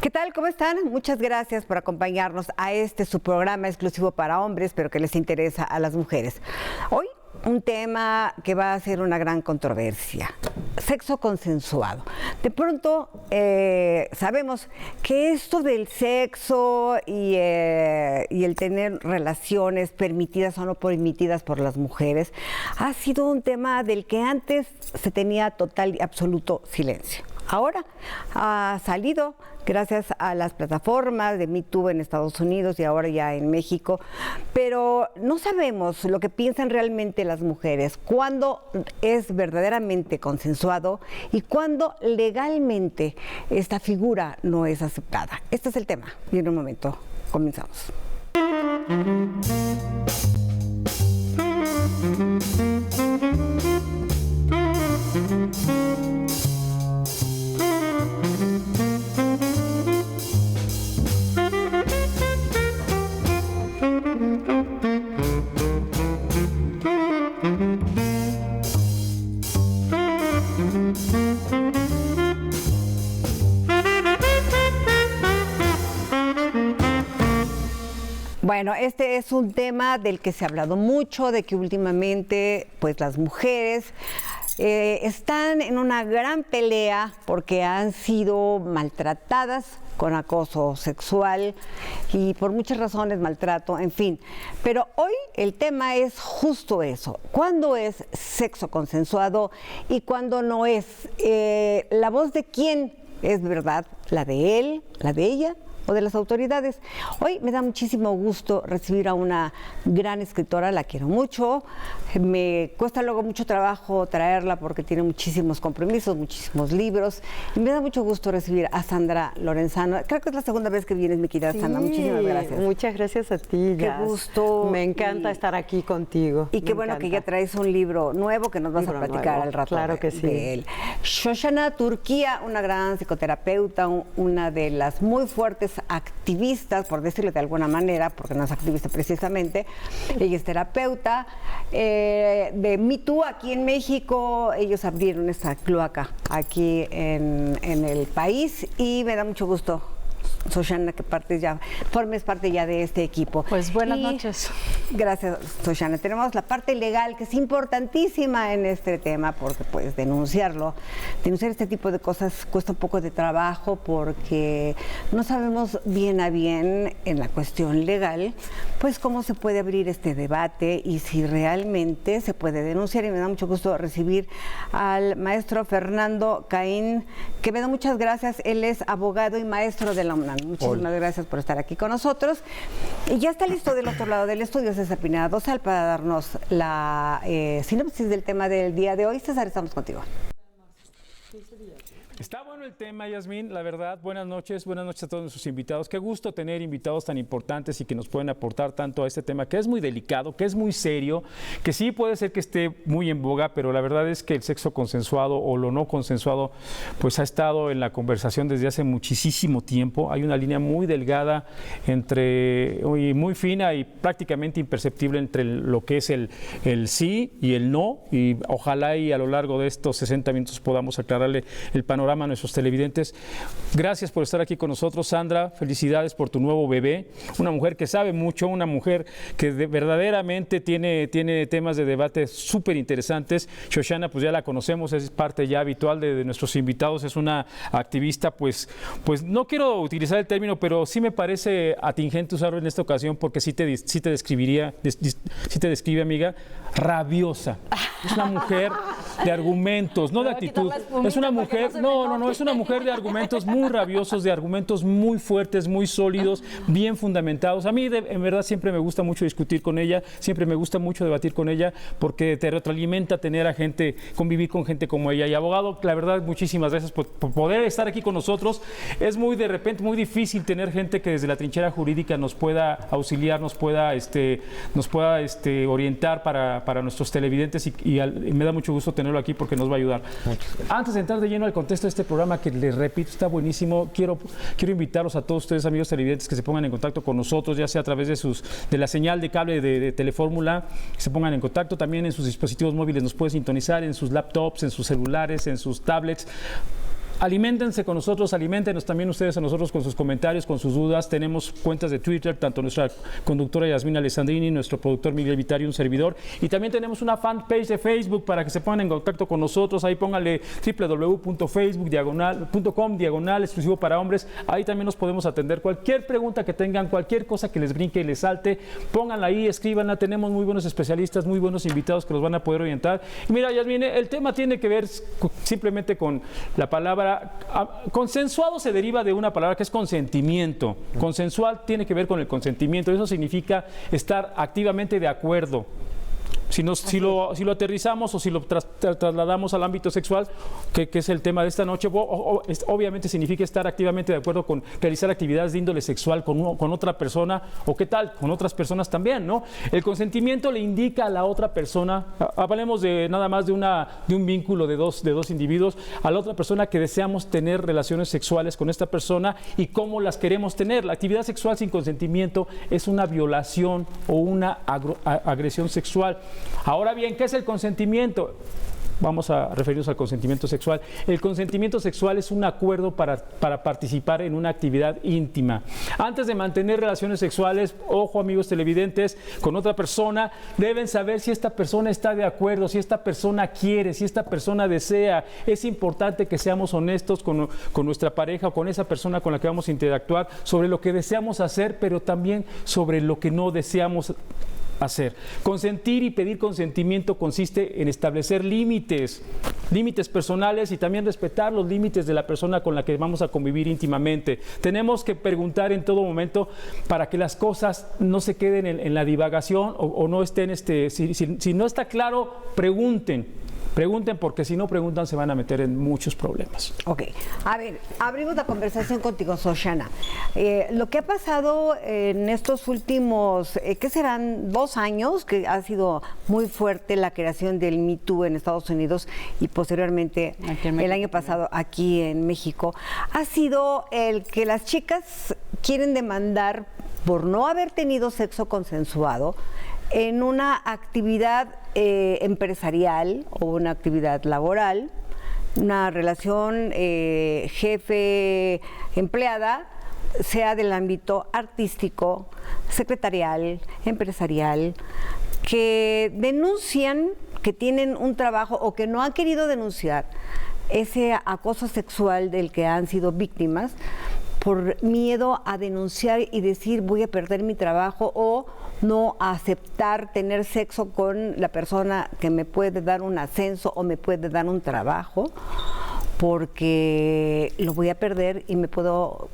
¿Qué tal? ¿Cómo están? Muchas gracias por acompañarnos a su programa exclusivo para hombres, pero que les interesa a las mujeres. Hoy un tema que va a ser una gran controversia: sexo consensuado. De pronto sabemos que esto del sexo y el tener relaciones permitidas o no permitidas por las mujeres ha sido un tema del que antes se tenía total y absoluto silencio. Ahora ha salido gracias a las plataformas de Me Too en Estados Unidos y ahora ya en México, pero no sabemos lo que piensan realmente las mujeres, cuándo es verdaderamente consensuado y cuándo legalmente esta figura no es aceptada. Este es el tema y en un momento comenzamos. Bueno, este es un tema del que se ha hablado mucho, de que últimamente pues las mujeres están en una gran pelea porque han sido maltratadas con acoso sexual y por muchas razones, maltrato, en fin. Pero hoy el tema es justo eso: ¿cuándo es sexo consensuado y cuándo no es? ¿La voz de quién es verdad? ¿La de él, la de ella o de las autoridades? Hoy me da muchísimo gusto recibir a una gran escritora, la quiero mucho. Me cuesta luego mucho trabajo traerla porque tiene muchísimos compromisos, muchísimos libros. Y me da mucho gusto recibir a Sandra Lorenzano. Creo que es la segunda vez que vienes, mi querida Sandra. Muchísimas gracias. Muchas gracias a ti, Qué gusto. Me encanta estar aquí contigo. Y qué bueno que ya traes un libro nuevo que nos vas a platicar al rato. Claro que sí. De él. Shoshana Turquía, una gran psicoterapeuta, una de las muy fuertes activistas, por decirlo de alguna manera, porque no es activista precisamente. Ella es terapeuta de Me Too aquí en México. Ellos abrieron esta cloaca aquí en el país y me da mucho gusto, Shoshana, que formes parte ya de este equipo. Pues buenas noches. Gracias, Shoshana. Tenemos la parte legal, que es importantísima en este tema, porque pues denunciar este tipo de cosas cuesta un poco de trabajo, porque no sabemos bien a bien en la cuestión legal, pues cómo se puede abrir este debate y si realmente se puede denunciar. Y me da mucho gusto recibir al maestro Fernando Caín, que me da muchas gracias. Él es abogado y maestro de la UNAM. Muchísimas gracias por estar aquí con nosotros. Y ya está listo del otro lado del estudio César Pineda Dosal para darnos la sinopsis del tema del día de hoy. César, estamos contigo. Está bueno el tema, Yasmín, la verdad. Buenas noches a todos nuestros invitados. Qué gusto tener invitados tan importantes y que nos pueden aportar tanto a este tema, que es muy delicado, que es muy serio, que sí puede ser que esté muy en boga, pero la verdad es que el sexo consensuado o lo no consensuado pues ha estado en la conversación desde hace muchísimo tiempo. Hay una línea muy delgada muy fina y prácticamente imperceptible entre lo que es el sí y el no, y ojalá y a lo largo de estos 60 minutos podamos aclararle el panorama a nuestros televidentes. Gracias por estar aquí con nosotros, Sandra. Felicidades por tu nuevo bebé. Una mujer que sabe mucho, una mujer que verdaderamente tiene temas de debate súper interesantes. Shoshana, pues ya la conocemos, es parte ya habitual de nuestros invitados. Es una activista, pues no quiero utilizar el término, pero sí me parece atingente usarlo en esta ocasión, porque sí te describe, amiga, rabiosa. Es una mujer de argumentos, no de actitud. Es una mujer, es una mujer de argumentos muy rabiosos, de argumentos muy fuertes, muy sólidos, bien fundamentados. A mí, en verdad, siempre me gusta mucho discutir con ella, siempre me gusta mucho debatir con ella, porque te retroalimenta tener a gente, convivir con gente como ella. Y abogado, la verdad, muchísimas gracias por poder estar aquí con nosotros. Es de repente muy difícil tener gente que desde la trinchera jurídica nos pueda auxiliar, nos pueda orientar para nuestros televidentes y me da mucho gusto tenerlo aquí porque nos va a ayudar. Antes de entrar de lleno al contexto de este programa, que les repito, está buenísimo, quiero invitarlos a todos ustedes, amigos televidentes, que se pongan en contacto con nosotros, ya sea a través de la señal de cable de Telefórmula, que se pongan en contacto también en sus dispositivos móviles, nos pueden sintonizar en sus laptops, en sus celulares, en sus tablets. aliméntense con nosotros, aliméntenos también ustedes a nosotros con sus comentarios, con sus dudas. Tenemos cuentas de Twitter, tanto nuestra conductora Yasmín Alessandrini, nuestro productor Miguel Vitari, un servidor. Y también tenemos una fanpage de Facebook para que se pongan en contacto con nosotros. Ahí pónganle www.facebook.com/exclusivo para hombres. Ahí también nos podemos atender. Cualquier pregunta que tengan, cualquier cosa que les brinque y les salte, pónganla ahí, escríbanla. Tenemos muy buenos especialistas, muy buenos invitados que los van a poder orientar. Y mira, Yasmín, el tema tiene que ver simplemente con la palabra. Consensuado se deriva de una palabra que es consentimiento. Consensual tiene que ver con el consentimiento. Eso significa estar activamente de acuerdo. Si lo aterrizamos o si lo trasladamos al ámbito sexual, que es el tema de esta noche, obviamente significa estar activamente de acuerdo con realizar actividades de índole sexual con otra persona, o qué tal, con otras personas también, ¿no? El consentimiento le indica a la otra persona, hablemos de nada más de un vínculo de dos individuos, a la otra persona que deseamos tener relaciones sexuales con esta persona y cómo las queremos tener. La actividad sexual sin consentimiento es una violación o una agresión sexual. Ahora bien, ¿qué es el consentimiento? Vamos a referirnos al consentimiento sexual. El consentimiento sexual es un acuerdo para participar en una actividad íntima. Antes de mantener relaciones sexuales, ojo amigos televidentes, con otra persona, deben saber si esta persona está de acuerdo, si esta persona quiere, si esta persona desea. Es importante que seamos honestos con nuestra pareja o con esa persona con la que vamos a interactuar sobre lo que deseamos hacer, pero también sobre lo que no deseamos hacer. Consentir y pedir consentimiento consiste en establecer límites personales y también respetar los límites de la persona con la que vamos a convivir íntimamente. Tenemos que preguntar en todo momento para que las cosas no se queden en la divagación o no estén, si no está claro, pregunten, porque si no preguntan se van a meter en muchos problemas. Ok, a ver, abrimos la conversación contigo, Shoshana. Lo que ha pasado en estos últimos, ¿qué serán? 2 años, que ha sido muy fuerte la creación del Me Too en Estados Unidos y posteriormente el año pasado aquí en México, ha sido el que las chicas quieren demandar por no haber tenido sexo consensuado en una actividad empresarial o una actividad laboral, una relación jefe-empleada, sea del ámbito artístico, secretarial, empresarial, que denuncian que tienen un trabajo o que no han querido denunciar ese acoso sexual del que han sido víctimas por miedo a denunciar y decir voy a perder mi trabajo o no aceptar tener sexo con la persona que me puede dar un ascenso o me puede dar un trabajo porque lo voy a perder y me puedo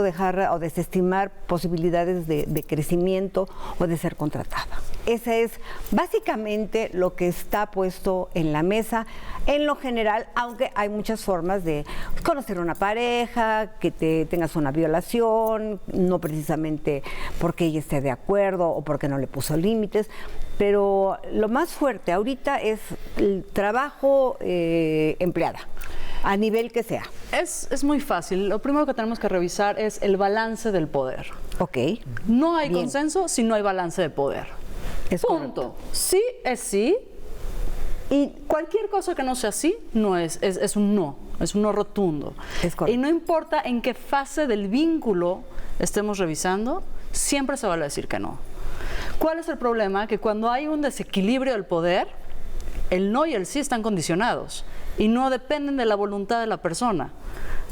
dejar o desestimar posibilidades de crecimiento o de ser contratada. Ese es básicamente lo que está puesto en la mesa en lo general, aunque hay muchas formas de conocer una pareja, que tengas una violación, no precisamente porque ella esté de acuerdo o porque no le puso límites, pero lo más fuerte ahorita es el trabajo empleada, a nivel que sea. Es muy fácil. Lo primero que tenemos que revisar es el balance del poder. Ok. No hay consenso si no hay balance de poder. Es punto. Correcto. Sí es sí y cualquier cosa que no sea sí no es un no, es un no rotundo. Es correcto. Y no importa en qué fase del vínculo estemos revisando, siempre se vale decir que no. ¿Cuál es el problema? Que cuando hay un desequilibrio del poder, el no y el sí están condicionados y no dependen de la voluntad de la persona.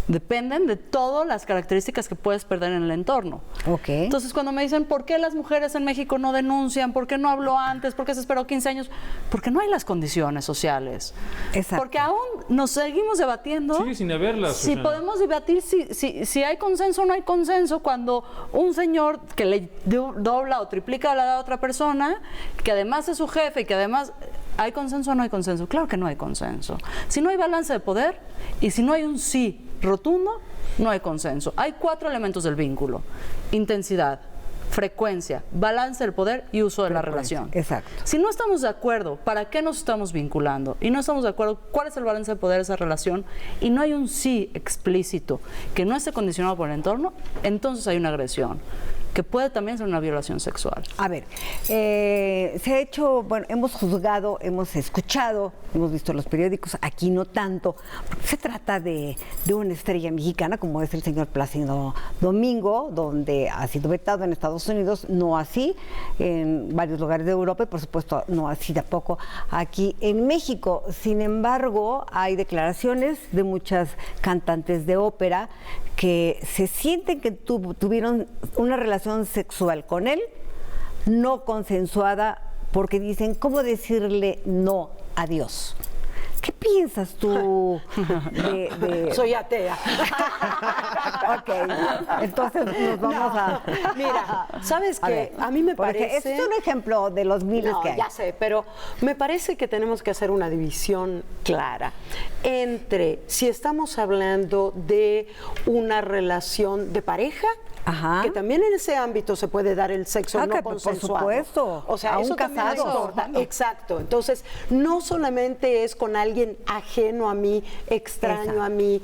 Dependen de todas las características que puedes perder en el entorno. Okay. Entonces, cuando me dicen, ¿por qué las mujeres en México no denuncian? ¿Por qué no habló antes? ¿Por qué se esperó 15 años? Porque no hay las condiciones sociales. Exacto. Porque aún nos seguimos debatiendo. Sigue sin haberlas. Si podemos debatir si hay consenso o no hay consenso cuando un señor que le dobla o triplica la edad a otra persona, que además es su jefe y que además... ¿Hay consenso o no hay consenso? Claro que no hay consenso. Si no hay balance de poder y si no hay un sí rotundo, no hay consenso. Hay 4 elementos del vínculo: intensidad, frecuencia, balance del poder y uso de la relación. Exacto. Si no estamos de acuerdo, ¿para qué nos estamos vinculando? Y no estamos de acuerdo, ¿cuál es el balance de poder de esa relación? Y no hay un sí explícito que no esté condicionado por el entorno, entonces hay una agresión. que puede también ser una violación sexual. A ver, se ha hecho, bueno, hemos juzgado, hemos escuchado, hemos visto los periódicos, aquí no tanto, porque se trata de una estrella mexicana como es el señor Plácido Domingo, donde ha sido vetado en Estados Unidos, no así en varios lugares de Europa y por supuesto no así tampoco aquí en México. Sin embargo, hay declaraciones de muchas cantantes de ópera que se sienten que tuvieron una relación sexual con él, no consensuada, porque dicen, ¿cómo decirle no a Dios? ¿Qué piensas tú de... Soy atea. Ok, entonces nos vamos a... Mira, ¿sabes qué? A mí me parece... Este es un ejemplo de los miles No, que hay. ya sé, pero me parece que tenemos que hacer una división clara entre si estamos hablando de una relación de pareja, Ajá. que también en ese ámbito se puede dar el sexo Ah, no que por consensuado. supuesto, O sea, aún eso también casados. importa. Exacto. Entonces, no solamente es con alguien ajeno a mí, extraño Exacto. a mí,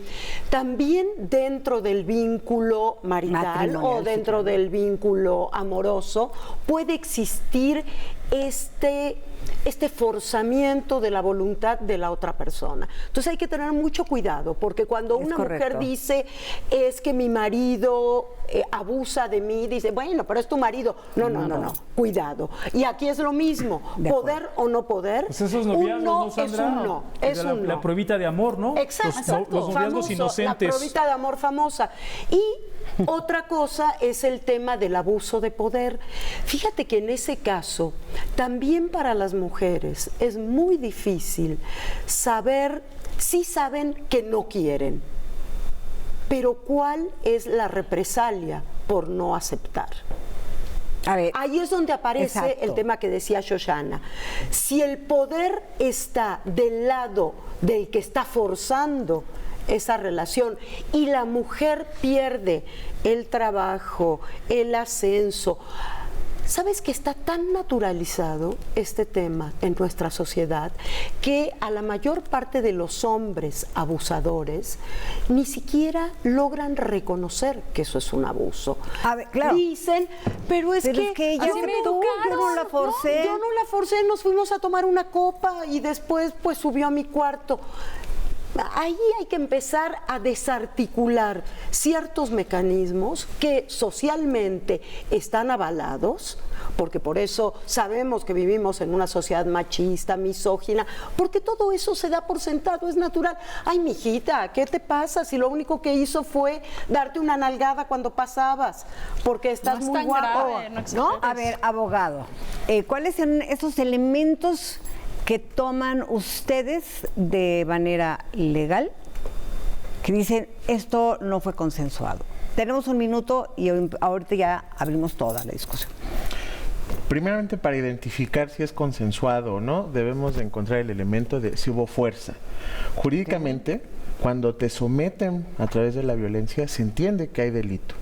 también dentro del vínculo marital Matrimonial, o dentro del vínculo amoroso puede existir este forzamiento de la voluntad de la otra persona. Entonces hay que tener mucho cuidado, porque cuando Es una correcto. mujer dice, es que mi marido abusa de mí, dice, bueno, pero es tu marido. No, cuidado. Y aquí es lo mismo, De poder o no poder. Pues esos un noviazgos, no ¿no, Sandra? es un no, es la, un no. la pruebita de amor, ¿no? Exacto, Los noviazgos famoso, inocentes. la pruebita de amor famosa. Y otra cosa es el tema del abuso de poder. Fíjate que en ese caso, también para las mujeres es muy difícil saber, sí saben que no quieren, pero ¿cuál es la represalia por no aceptar? A ver, Ahí es donde aparece exacto. el tema que decía Shoshana. Si el poder está del lado del que está forzando esa relación y la mujer pierde el trabajo, el ascenso, ¿sabes que está tan naturalizado este tema en nuestra sociedad que a la mayor parte de los hombres abusadores ni siquiera logran reconocer que eso es un abuso? A ver, claro. Dicen, pero es Pero es que ella yo aceptó, yo no la forcé. yo no la forcé, nos fuimos a tomar una copa y después pues subió a mi cuarto. Ahí hay que empezar a desarticular ciertos mecanismos que socialmente están avalados, porque por eso sabemos que vivimos en una sociedad machista, misógina, porque todo eso se da por sentado, es natural. Ay, mijita, ¿qué te pasa si lo único que hizo fue darte una nalgada cuando pasabas? Porque estás No es muy tan guapo, grave, no ¿no? exageres. A ver, abogado, ¿cuáles son esos elementos que toman ustedes de manera legal que dicen esto no fue consensuado? Tenemos un minuto y ahorita ya abrimos toda la discusión. Primeramente, para identificar si es consensuado o no, debemos de encontrar el elemento de si hubo fuerza. Jurídicamente, cuando te someten a través de la violencia, se entiende que hay delito.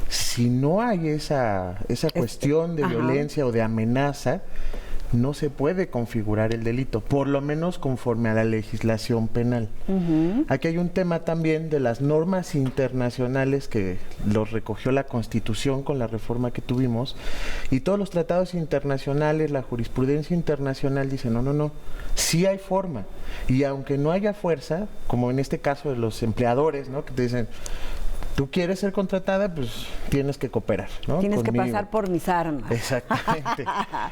Si no hay esa cuestión de ajá. violencia o de amenaza, no se puede configurar el delito, por lo menos conforme a la legislación penal. Aquí hay un tema también de las normas internacionales que los recogió la Constitución con la reforma que tuvimos, y todos los tratados internacionales, la jurisprudencia internacional dice no, sí hay forma, y aunque no haya fuerza, como en este caso de los empleadores, ¿no? Que te dicen, tú quieres ser contratada, pues tienes que cooperar, ¿no? Tienes que Conmigo. pasar por mis armas. Exactamente.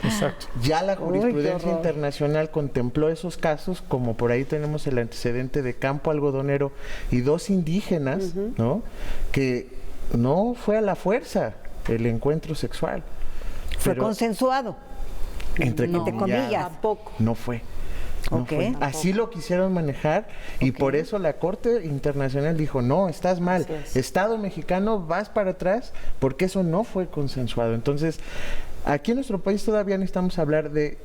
Exacto. Ya la Uy, qué jurisprudencia horror. internacional contempló esos casos, como por ahí tenemos el antecedente de Campo Algodonero y 2 indígenas, ¿no? Que no fue a la fuerza el encuentro sexual. Fue pero consensuado. entre Entre comillas. Tampoco. no fue. No Ok. fue. Así lo quisieron manejar y por eso la Corte Internacional dijo, no, estás mal. Así es. Estado mexicano, vas para atrás porque eso no fue consensuado. Entonces, aquí en nuestro país todavía necesitamos hablar de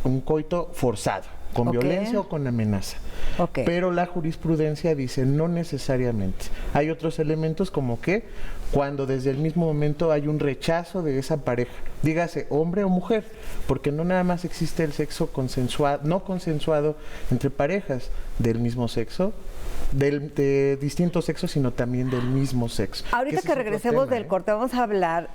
un coito forzado, con Ok. violencia o con amenaza. Ok. Pero la jurisprudencia dice no necesariamente. Hay otros elementos como que cuando desde el mismo momento hay un rechazo de esa pareja, dígase hombre o mujer, porque no nada más existe el sexo consensuado, no consensuado entre parejas del mismo sexo, de distintos sexos, sino también del mismo sexo. Ahorita ese que es otro regresemos tema, del corte, vamos a hablar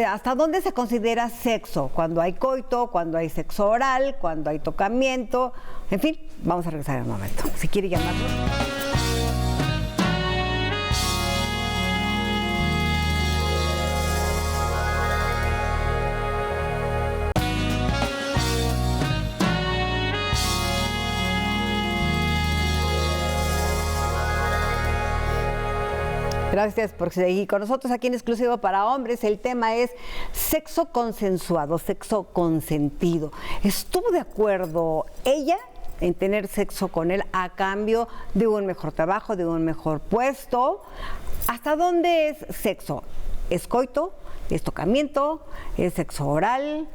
hasta dónde se considera sexo, cuando hay coito, cuando hay sexo oral, cuando hay tocamiento, en fin, vamos a regresar en un momento. Si quiere llamarlo. Gracias por seguir con nosotros aquí en Exclusivo para Hombres. El tema es sexo consensuado, sexo consentido. ¿Estuvo de acuerdo ella en tener sexo con él a cambio de un mejor trabajo, de un mejor puesto? ¿Hasta dónde es sexo? ¿Es coito? ¿Es tocamiento? ¿Es sexo oral?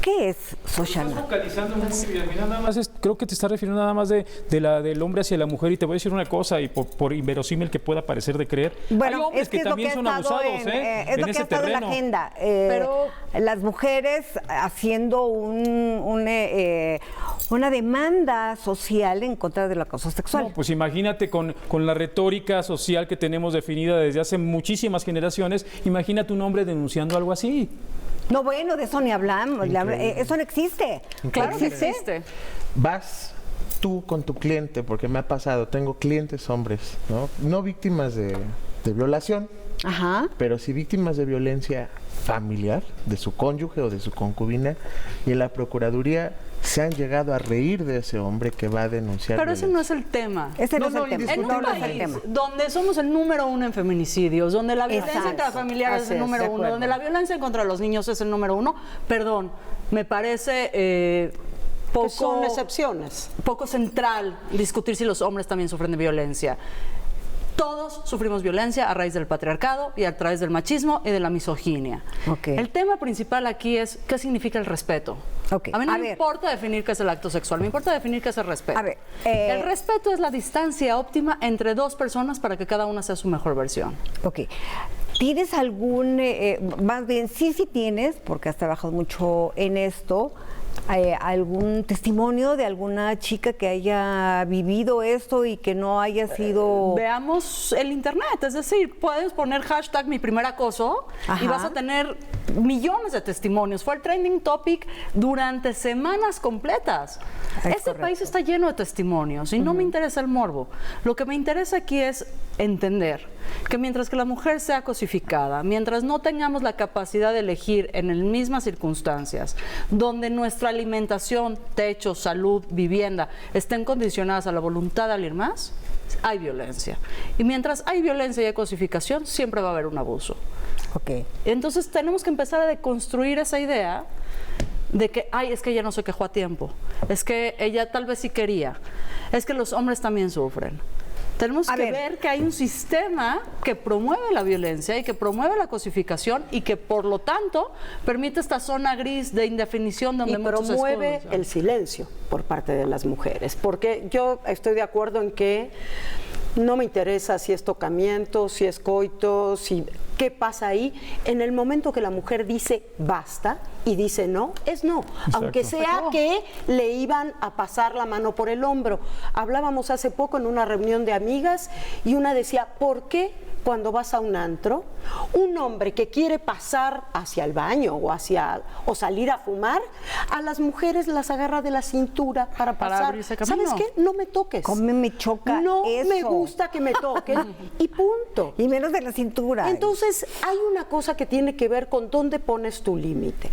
¿Qué es, Xochana? Estás focalizando muy bien. Mira, nada más creo que te estás refiriendo nada más del hombre hacia la mujer, y te voy a decir una cosa, y por inverosímil que pueda parecer de creer, bueno, hay hombres es que es también lo son que ha estado abusados, es en lo que ese ha estado terreno. en la agenda. Pero las mujeres haciendo una demanda social en contra del acoso sexual. No, pues imagínate con la retórica social que tenemos definida desde hace muchísimas generaciones, imagínate un hombre denunciando algo así. No, bueno, de eso ni hablamos. Eso no existe. claro que existe. Vas tú con tu cliente, porque me ha pasado, tengo clientes hombres, no víctimas de violación, Ajá. pero sí víctimas de violencia familiar, de su cónyuge o de su concubina, y en la Procuraduría se han llegado a reír de ese hombre que va a denunciar Pero ese no violencia. es el tema. Ese no, No, es el tema. En un No, no es el país tema. donde somos el número 1 en feminicidios, donde la violencia Exacto. intrafamiliar es Así el es, número de 1, acuerdo. donde la violencia contra los niños es el número 1, perdón, me parece Que poco, son excepciones. poco central discutir si los hombres también sufren de violencia. Todos sufrimos violencia a raíz del patriarcado y a través del machismo y de la misoginia. Ok. El tema principal aquí es qué significa el respeto. Ok, A mí no a me ver. importa definir qué es el acto sexual, me importa definir qué es el respeto. A ver, el respeto es la distancia óptima entre dos personas para que cada una sea su mejor versión. Ok. ¿Tienes algún, más bien, sí tienes, porque has trabajado mucho en esto, algún testimonio de alguna chica que haya vivido esto y que no haya sido... Veamos el internet, es decir, puedes poner hashtag mi primer acoso Ajá. y vas a tener millones de testimonios. Fue el trending topic durante semanas completas. Es Este correcto. país está lleno de testimonios y no me interesa el morbo. Lo que me interesa aquí es entender que mientras que la mujer sea cosificada, mientras no tengamos la capacidad de elegir en las mismas circunstancias, donde nuestra alimentación, techo, salud, vivienda estén condicionadas a la voluntad de alguien más, hay violencia. Y mientras hay violencia y hay cosificación, siempre va a haber un abuso. Ok. Entonces tenemos que empezar a deconstruir esa idea de que, ay, es que ella no se quejó a tiempo, es que ella tal vez sí quería, es que los hombres también sufren. Tenemos A que ver. ver que hay un sistema que promueve la violencia y que promueve la cosificación y que por lo tanto permite esta zona gris de indefinición donde Y muchos promueve escudos. el silencio por parte de las mujeres, porque yo estoy de acuerdo en que no me interesa si es tocamiento, si es coito, si qué pasa ahí. En el momento que la mujer dice basta y dice no, es no, aunque sea que le iban a pasar la mano por el hombro. Hablábamos hace poco en una reunión de amigas y una decía, ¿por qué cuando vas a un antro, un hombre que quiere pasar hacia el baño o salir a fumar, a las mujeres las agarra de la cintura para pasar? abrirse camino. ¿Sabes qué? No me toques. ¿Cómo me choca No eso? me gusta que me toquen y punto. Y menos de la cintura. Entonces, hay una cosa que tiene que ver con dónde pones tu límite.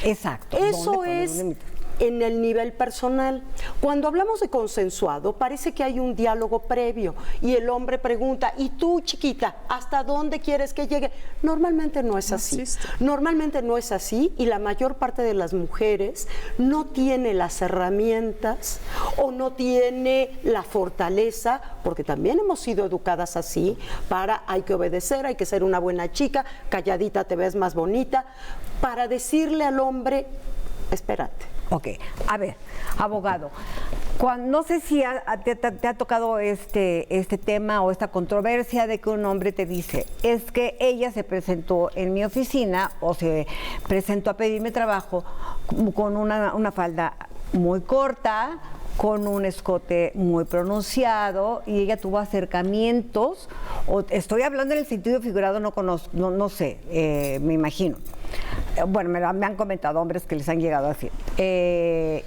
Exacto. Eso ¿Dónde poner es un límite? en el nivel personal. Cuando hablamos de consensuado, parece que hay un diálogo previo y el hombre pregunta, ¿y tú, chiquita, hasta dónde quieres que llegue? Normalmente no es así. existe. Normalmente no es así y la mayor parte de las mujeres no tiene las herramientas o no tiene la fortaleza, porque también hemos sido educadas así, para hay que obedecer, hay que ser una buena chica, calladita te ves más bonita, para decirle al hombre, espérate. Ok, a ver, abogado, no sé si te ha tocado este tema o esta controversia de que un hombre te dice, es que ella se presentó en mi oficina o se presentó a pedirme trabajo con una falda muy corta, con un escote muy pronunciado y ella tuvo acercamientos, o estoy hablando en el sentido figurado, no conozco, no sé, me imagino. Bueno, me han comentado hombres que les han llegado así.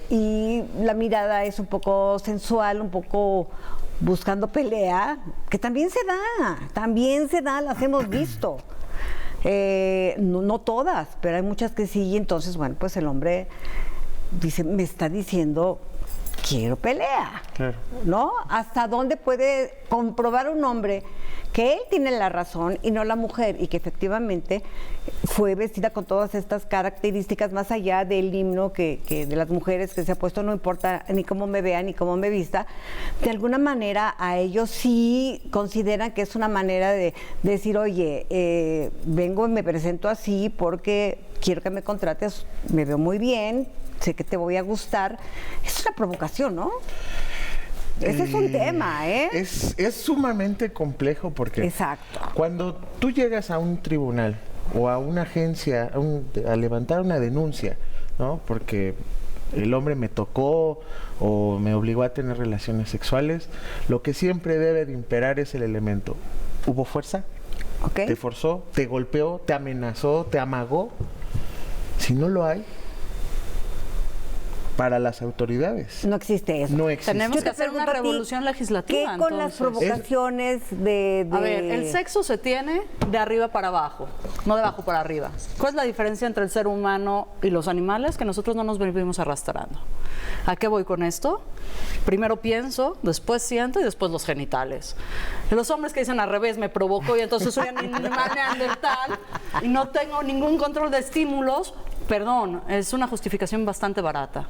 Y la mirada es un poco sensual, un poco buscando pelea, que también se da, las hemos visto. No todas, pero hay muchas que sí, y entonces, bueno, pues el hombre dice, me está diciendo, quiero pelea, Claro. ¿no? ¿Hasta dónde puede comprobar un hombre que él tiene la razón y no la mujer, y que efectivamente fue vestida con todas estas características, más allá del himno que de las mujeres que se ha puesto, no importa ni cómo me vea ni cómo me vista? De alguna manera a ellos sí consideran que es una manera de decir, oye, vengo y me presento así porque quiero que me contrates, me veo muy bien, sé que te voy a gustar. Es una provocación, ¿no? Ese es un tema, ¿eh? Es sumamente complejo porque Exacto. cuando tú llegas a un tribunal o a una agencia a levantar una denuncia, ¿no? Porque el hombre me tocó o me obligó a tener relaciones sexuales, lo que siempre debe de imperar es el elemento. ¿Hubo fuerza? ¿Ok? ¿Te forzó? ¿Te golpeó? ¿Te amenazó? ¿Te amagó? Si no lo hay, para las autoridades No existe eso. no existe. Tenemos Yo que te hacer una pregunto a ti, revolución legislativa. ¿Qué con las entonces? provocaciones de... A ver, el sexo se tiene de arriba para abajo, no de abajo para arriba. ¿Cuál es la diferencia entre el ser humano y los animales? Que nosotros no nos vivimos arrastrando. ¿A qué voy con esto? Primero pienso, después siento y después los genitales. Los hombres que dicen al revés, me provocó y entonces soy animal neandertal y no tengo ningún control de estímulos, perdón, es una justificación bastante barata.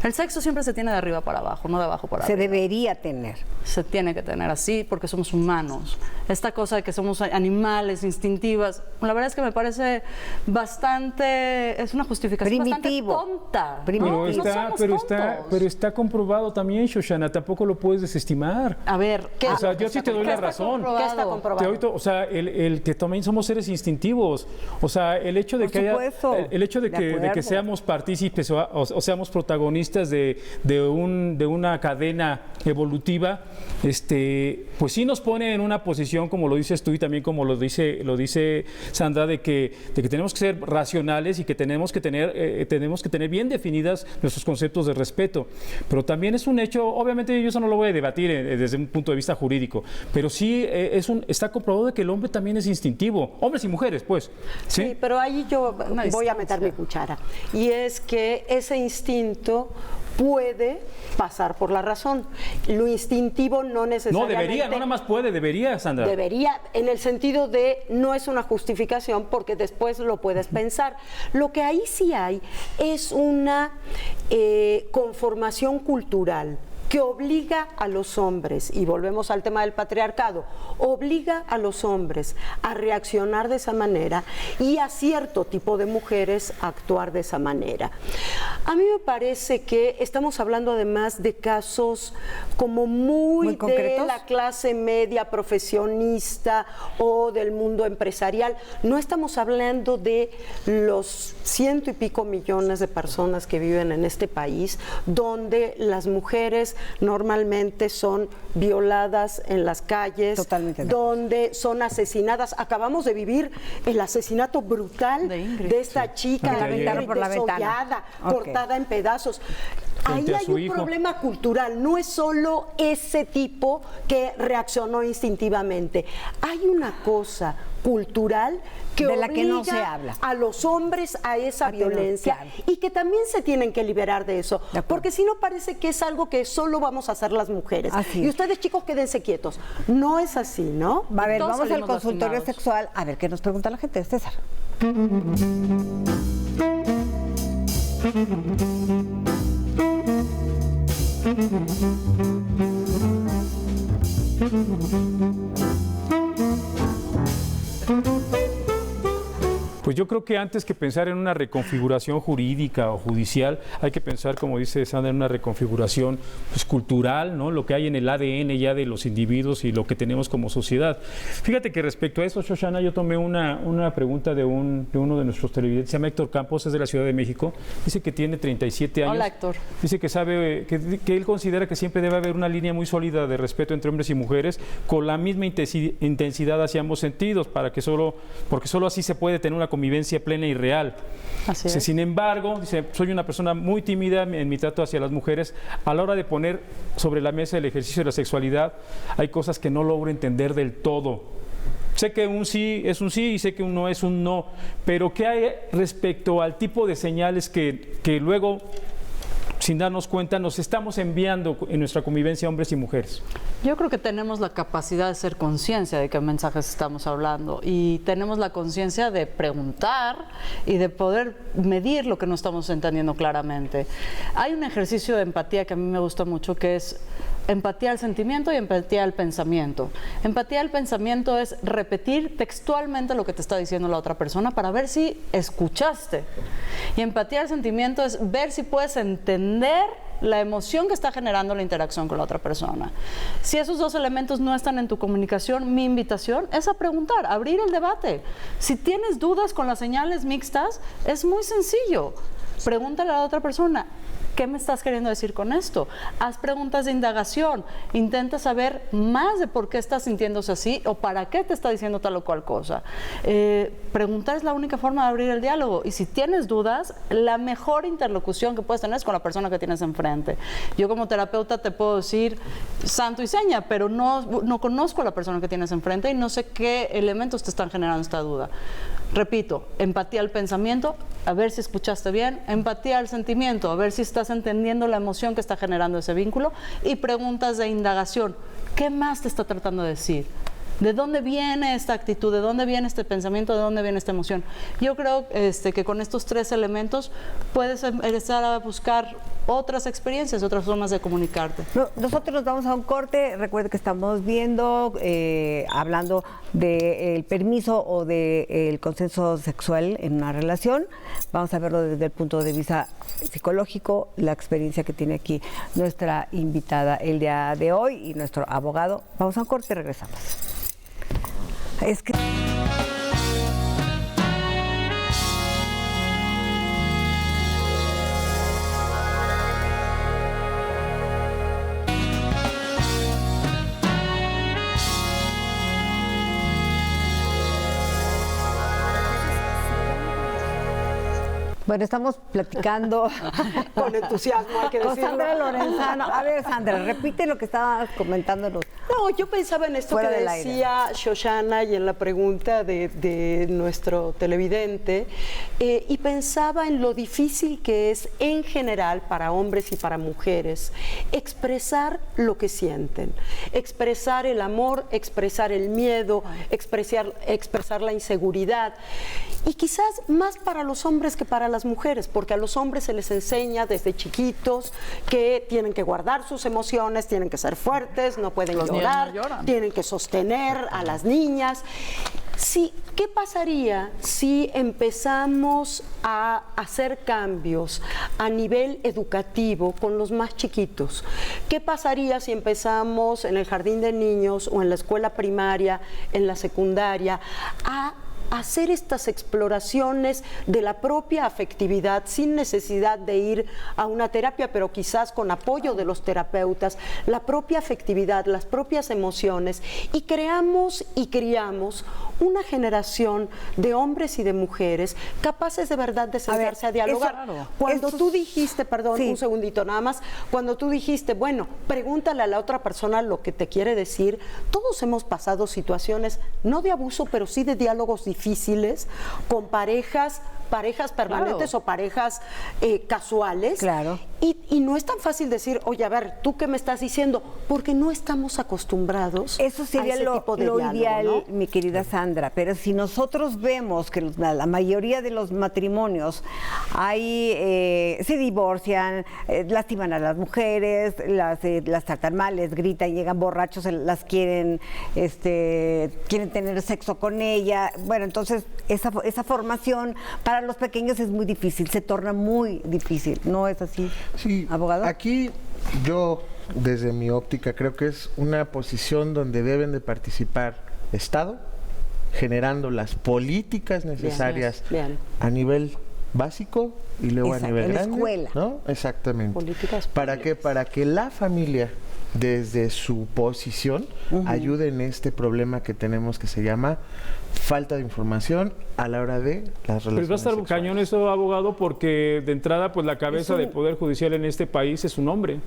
El sexo siempre se tiene de arriba para abajo, no de abajo para Se arriba. debería tener. Se tiene que tener así porque somos humanos. Esta cosa de que somos animales, instintivas, la verdad es que me parece bastante, es una justificación Primitivo. bastante tonta. Primitivo. Pero No está, somos pero tontos. está comprobado también, Shoshana, tampoco lo puedes desestimar. A ver, ¿qué O es sea, lo que yo sí está te doy la comprobado? razón. ¿Qué está comprobado? Te oigo, o sea, el que también somos seres instintivos. O sea, el hecho de Por que haya, supuesto. el hecho de De que acuerdo. seamos partícipes o seamos protagonistas de una cadena evolutiva, pues sí nos pone en una posición, como lo dices tú y también como lo dice Sandra, de que tenemos que ser racionales y que tenemos que tener bien definidas nuestros conceptos de respeto. Pero también es un hecho, obviamente yo eso no lo voy a debatir desde un punto de vista jurídico, pero sí está comprobado de que el hombre también es instintivo, hombres y mujeres, pues. Sí, pero ahí yo Una voy a distancia. meter mi cuchara. Y es que ese instinto puede pasar por la razón. Lo instintivo no No, necesariamente... debería, no nada más puede, debería, Sandra. Debería, en el sentido de no es una justificación porque después lo puedes pensar. Lo que ahí sí hay es una conformación cultural que obliga a los hombres, y volvemos al tema del patriarcado, obliga a los hombres a reaccionar de esa manera y a cierto tipo de mujeres a actuar de esa manera. A mí me parece que estamos hablando además de casos como muy de concretos. la clase media profesionista o del mundo empresarial. No estamos hablando de los 100 y pico millones de personas que viven en este país, donde las mujeres normalmente son violadas en las calles, Totalmente de donde son asesinadas. Acabamos de vivir el asesinato brutal De Ingrid. de esta chica, Que la aventaron por la ventana. desollada, Ok. cortada en pedazos. Frente Ahí a hay su un hijo. problema cultural, no es solo ese tipo que reaccionó instintivamente. Hay una cosa cultural que De la que no obliga se habla. a los hombres a esa A tener, violencia, claro. y que también se tienen que liberar de eso, De acuerdo. porque si no parece que es algo que solo vamos a hacer las mujeres. Así Y es. ustedes, chicos, quédense quietos. No es así, ¿no? A ver, Todos vamos al salimos consultorio lastimados. sexual. A ver, ¿qué nos pregunta la gente? César. Pues yo creo que antes que pensar en una reconfiguración jurídica o judicial, hay que pensar, como dice Sandra, en una reconfiguración pues, cultural, ¿no? Lo que hay en el ADN ya de los individuos y lo que tenemos como sociedad. Fíjate que respecto a eso, Shoshana, yo tomé una pregunta de uno de nuestros televidentes, se llama Héctor Campos, es de la Ciudad de México, dice que tiene 37 años. Hola, Héctor. Dice que sabe, que él considera que siempre debe haber una línea muy sólida de respeto entre hombres y mujeres, con la misma intensidad hacia ambos sentidos, porque solo así se puede tener una convivencia plena y real. Así Dice, es. sin embargo, dice, soy una persona muy tímida en mi trato hacia las mujeres. A la hora de poner sobre la mesa el ejercicio de la sexualidad, hay cosas que no logro entender del todo. Sé que un sí es un sí y sé que un no es un no, pero ¿qué hay respecto al tipo de señales que luego, sin darnos cuenta, nos estamos enviando en nuestra convivencia hombres y mujeres? Yo creo que tenemos la capacidad de ser conciencia de qué mensajes estamos hablando y tenemos la conciencia de preguntar y de poder medir lo que no estamos entendiendo claramente. Hay un ejercicio de empatía que a mí me gusta mucho, que es empatía al sentimiento y empatía al pensamiento. Empatía al pensamiento es repetir textualmente lo que te está diciendo la otra persona para ver si escuchaste. Y empatía al sentimiento es ver si puedes entender la emoción que está generando la interacción con la otra persona. Si esos dos elementos no están en tu comunicación, mi invitación es a preguntar, a abrir el debate. Si tienes dudas con las señales mixtas, es muy sencillo. Pregúntale a la otra persona, ¿qué me estás queriendo decir con esto? Haz preguntas de indagación, intenta saber más de por qué estás sintiéndose así o para qué te está diciendo tal o cual cosa. Preguntar es la única forma de abrir el diálogo y si tienes dudas, la mejor interlocución que puedes tener es con la persona que tienes enfrente. Yo como terapeuta te puedo decir santo y seña, pero no conozco a la persona que tienes enfrente y no sé qué elementos te están generando esta duda. Repito, empatía al pensamiento, a ver si escuchaste bien, empatía al sentimiento, a ver si estás entendiendo la emoción que está generando ese vínculo y preguntas de indagación, ¿qué más te está tratando de decir? ¿De dónde viene esta actitud? ¿De dónde viene este pensamiento? ¿De dónde viene esta emoción? Yo creo que con estos tres elementos puedes empezar a buscar otras experiencias, otras formas de comunicarte. Nosotros nos vamos a un corte. Recuerde que estamos viendo, hablando del permiso o del consenso sexual en una relación. Vamos a verlo desde el punto de vista psicológico, la experiencia que tiene aquí nuestra invitada el día de hoy y nuestro abogado. Vamos a un corte y regresamos. Es que... Bueno, estamos platicando Con entusiasmo, hay que con decirlo. Sandra Lorenzano. A ver, Sandra, repite lo que estabas comentándonos. No, yo pensaba en esto Fuera que del aire. decía Shoshana y en la pregunta de nuestro televidente, y pensaba en lo difícil que es en general para hombres y para mujeres expresar lo que sienten, expresar el amor, expresar el miedo, expresar la inseguridad. Y quizás más para los hombres que para las mujeres, porque a los hombres se les enseña desde chiquitos que tienen que guardar sus emociones, tienen que ser fuertes, no pueden Los niños llorar, no lloran. tienen que sostener a las niñas. Sí, ¿qué pasaría si empezamos a hacer cambios a nivel educativo con los más chiquitos? ¿Qué pasaría si empezamos en el jardín de niños o en la escuela primaria, en la secundaria, a hacer estas exploraciones de la propia afectividad sin necesidad de ir a una terapia, pero quizás con apoyo de los terapeutas, la propia afectividad, las propias emociones, y creamos y criamos una generación de hombres y de mujeres capaces de verdad de sentarse a dialogar? eso- Cuando eso- tú dijiste, perdón, Sí. un segundito nada más, cuando tú dijiste, bueno, pregúntale a la otra persona lo que te quiere decir, todos hemos pasado situaciones, no de abuso, pero sí de diálogos difíciles con parejas parejas permanentes Claro. o parejas casuales. Claro. Y no es tan fácil decir, oye, a ver, ¿tú qué me estás diciendo? Porque no estamos acostumbrados Eso sería a ese tipo de lo diálogo, ideal, ¿no? mi querida Sandra. Pero si nosotros vemos que la mayoría de los matrimonios se divorcian, lastiman a las mujeres, las tratan mal, les gritan, llegan borrachos, las quieren tener sexo con ella. Bueno, entonces esa formación para los pequeños es muy difícil, se torna muy difícil. ¿No es así, Sí, abogado? aquí yo, desde mi óptica, creo que es una posición donde deben de participar Estado, generando las políticas necesarias bien. a nivel básico y luego Exacto, a nivel en la grande, escuela. ¿no? Exactamente. Políticas ¿Para qué? Para que la familia, desde su posición, ayude en este problema que tenemos que se llama falta de información a la hora de las relaciones Pues va a estar sexuales. cañón eso, abogado, porque de entrada, pues la cabeza del Poder Judicial en este país es un hombre.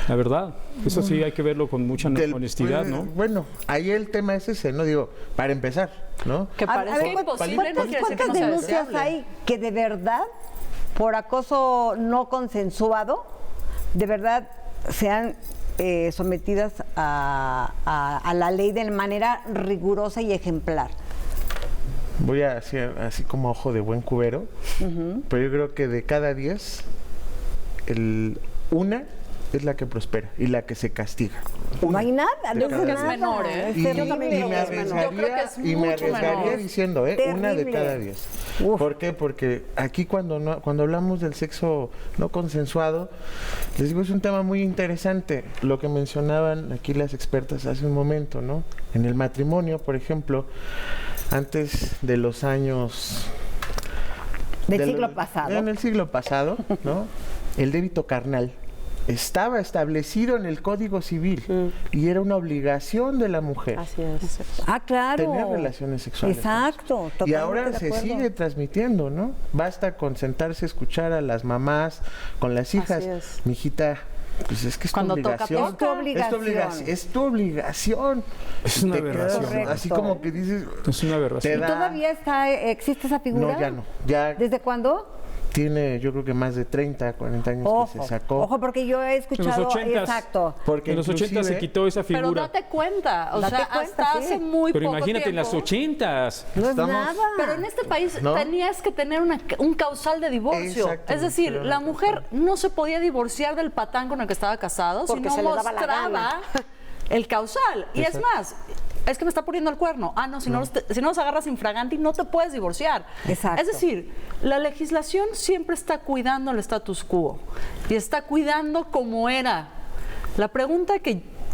La verdad. Eso sí hay que verlo con mucha honestidad, ¿no? Bueno, ahí el tema es ese, ¿no? Digo, para empezar, ¿no? Que parece ¿cuántas imposible, no quiere decir que cuántas no sea denuncias deseable. hay que de verdad, por acoso no consensuado, de verdad sean sometidas a la ley de manera rigurosa y ejemplar? Voy a hacer así como ojo de buen cubero, pero yo creo que de cada 10, una es la que prospera y la que se castiga. No hay nada, de no cada es diez. nada. menor, ¿eh? Es Y, terrible. y me Yo creo que es arriesgaría, mucho menor. diciendo, una de Terrible. cada 10. Uf. ¿Por qué? Porque aquí cuando hablamos del sexo no consensuado, les digo, es un tema muy interesante. Lo que mencionaban aquí las expertas hace un momento, ¿no? En el matrimonio, por ejemplo, antes de los años... Del siglo pasado. En el siglo pasado, ¿no? El débito carnal estaba establecido en el Código Civil y era una obligación de la mujer Así es. Ah, claro. tener relaciones sexuales. Exacto. Y totalmente ahora de se acuerdo. sigue transmitiendo, ¿no? Basta con sentarse a escuchar a las mamás con las hijas. Así es. Mijita, pues es que es Cuando tu toca, obligación. toca. Es tu obligación. Es tu obligación. Es una Te quedas aberración. Correcto. así como que dices... Es una te aberración. da- ¿Todavía existe esa figura? No, ya no. Ya ¿Desde cuándo? tiene, yo creo que más de 30, 40 años que se sacó. Ojo, porque yo he En los escuchado, 80s. exacto. Porque En los 80 se inclusive- quitó esa Pero figura. date cuenta, o Date sea, cuenta, hasta sí. hace muy Pero poco imagínate, en las tiempo. 80s. No es Estamos- nada. Pero en este país ¿No? tenías que tener un causal de divorcio. Exacto, Es decir, estoy de la mujer no se podía divorciar del patán con el que estaba casado si Porque no se le daba la mostraba gana. el causal. Y es más, es que me está poniendo el cuerno. Ah, no, si no los agarras infraganti no te puedes divorciar. Exacto. Es decir, la legislación siempre está cuidando el status quo y está cuidando como era. La pregunta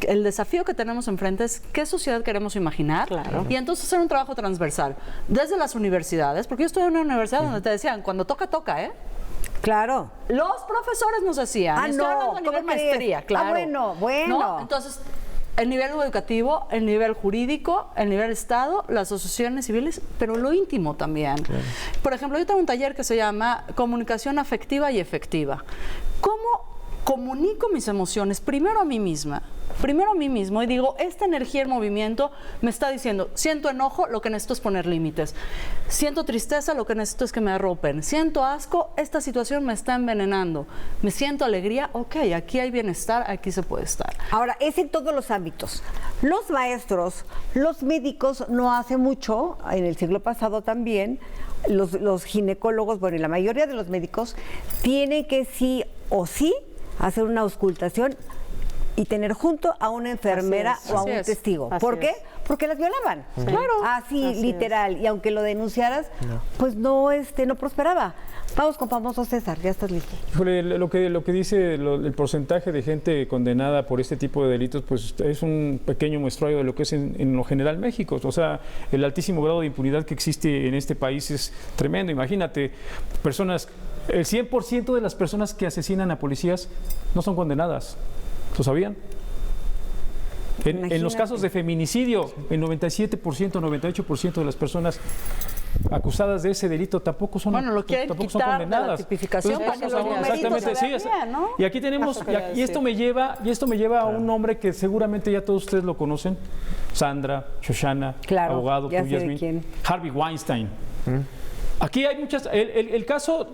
el desafío que tenemos enfrente es qué sociedad queremos imaginar y entonces hacer un trabajo transversal desde las universidades, porque yo estoy en una universidad donde te decían, cuando toca, toca, ¿eh? Claro. Los profesores nos decían, Ah, estoy no, hablando a nivel ¿cómo crees? maestría, claro. Ah, bueno. ¿No? Entonces, el nivel educativo, el nivel jurídico, el nivel Estado, las asociaciones civiles, pero lo íntimo también. Por ejemplo, yo tengo un taller que se llama Comunicación Afectiva y Efectiva. ¿Cómo comunico mis emociones? Primero a mí misma. Primero a mí mismo y digo, esta energía en movimiento me está diciendo, siento enojo, lo que necesito es poner límites. Siento tristeza, lo que necesito es que me arropen. Siento asco, esta situación me está envenenando. Me siento alegría, ok, aquí hay bienestar, aquí se puede estar. Ahora, es en todos los ámbitos. Los maestros, los médicos, no hace mucho, en el siglo pasado también, los ginecólogos, bueno, y la mayoría de los médicos, tienen que sí o sí hacer una auscultación y tener junto a una enfermera Así es, o a así un es. testigo. Así ¿Por qué? es. Porque las violaban. Claro. Así, Así literal. Y aunque lo denunciaras, pues no prosperaba. Vamos con famoso César, ya estás listo. Híjole, lo que dice el porcentaje de gente condenada por este tipo de delitos, pues es un pequeño muestrario de lo que es en lo general México. O sea, el altísimo grado de impunidad que existe en este país es tremendo. Imagínate, el 100% de las personas que asesinan a policías no son condenadas. ¿Lo sabían? En los Imagínate. casos de feminicidio, el 97%, 98% de las personas acusadas de ese delito tampoco son, Bueno, lo quieren tampoco son quitar de la condenadas. tipificación Entonces, para que los numeritos exactamente, se vean sí. bien, ¿no? Y aquí tenemos, Eso quería y esto me lleva a un nombre que seguramente ya todos ustedes lo conocen, Sandra, Shoshana, Claro, abogado, ya tú, sé de Yasmín. quién. Harvey Weinstein. Aquí hay muchas. El caso,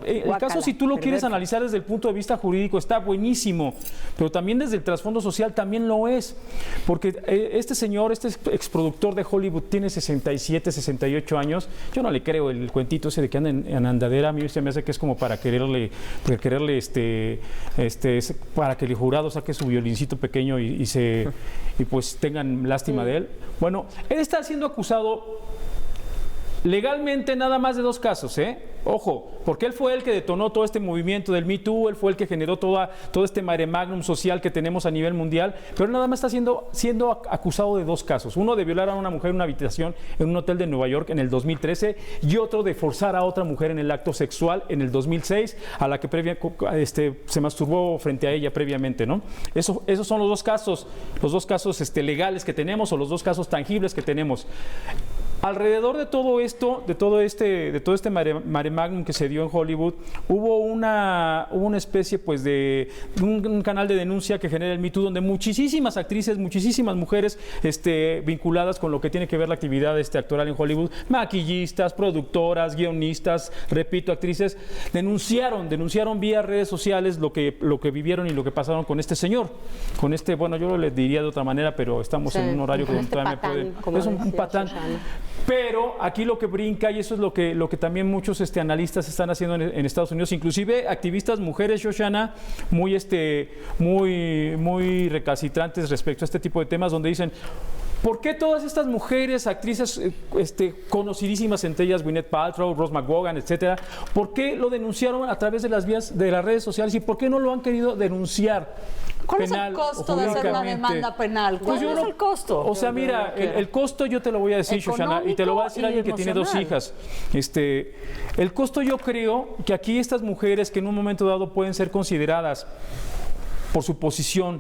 si tú lo quieres analizar desde el punto de vista jurídico, está buenísimo, pero también desde el trasfondo social también lo es. Porque este señor, este exproductor de Hollywood, tiene 67, 68 años. Yo no le creo el cuentito ese de que anda en andadera. A mí se me hace que es como para quererle para que el jurado saque su violincito pequeño y pues tengan lástima de él. Bueno, él está siendo acusado legalmente nada más de 2 casos, Ojo, porque él fue el que detonó todo este movimiento del Me Too, él fue el que generó todo este mare magnum social que tenemos a nivel mundial, pero él nada más está siendo acusado de 2 casos. Uno de violar a una mujer en una habitación en un hotel de Nueva York en el 2013 y otro de forzar a otra mujer en el acto sexual en el 2006, a la que se masturbó frente a ella previamente, ¿no? Esos son los 2 casos, legales que tenemos, o los 2 casos tangibles que tenemos. Alrededor de todo esto, de todo este mare magnum que se dio en Hollywood, hubo una especie pues de un canal de denuncia que genera el Me Too, donde muchísimas actrices, muchísimas mujeres vinculadas con lo que tiene que ver la actividad actoral en Hollywood, maquillistas, productoras, guionistas, repito, actrices, denunciaron vía redes sociales lo que vivieron y lo que pasaron con este señor, bueno, yo le diría de otra manera, pero estamos en un horario que todavía me puede... Es un patán. Pero aquí lo que brinca, y eso es lo que también muchos analistas están haciendo en Estados Unidos, inclusive activistas mujeres, Shoshana, muy recalcitrantes respecto a este tipo de temas, donde dicen: ¿por qué todas estas mujeres, actrices conocidísimas, entre ellas Gwyneth Paltrow, Rose McGowan, etcétera, por qué lo denunciaron a través de las vías de las redes sociales y por qué no lo han querido denunciar? ¿Cuál es el costo de hacer una demanda penal? ¿Cuál es el costo? O sea, mira, el costo yo te lo voy a decir, Shoshana, y te lo va a decir alguien que tiene 2 hijas. El costo, yo creo que aquí estas mujeres que en un momento dado pueden ser consideradas por su posición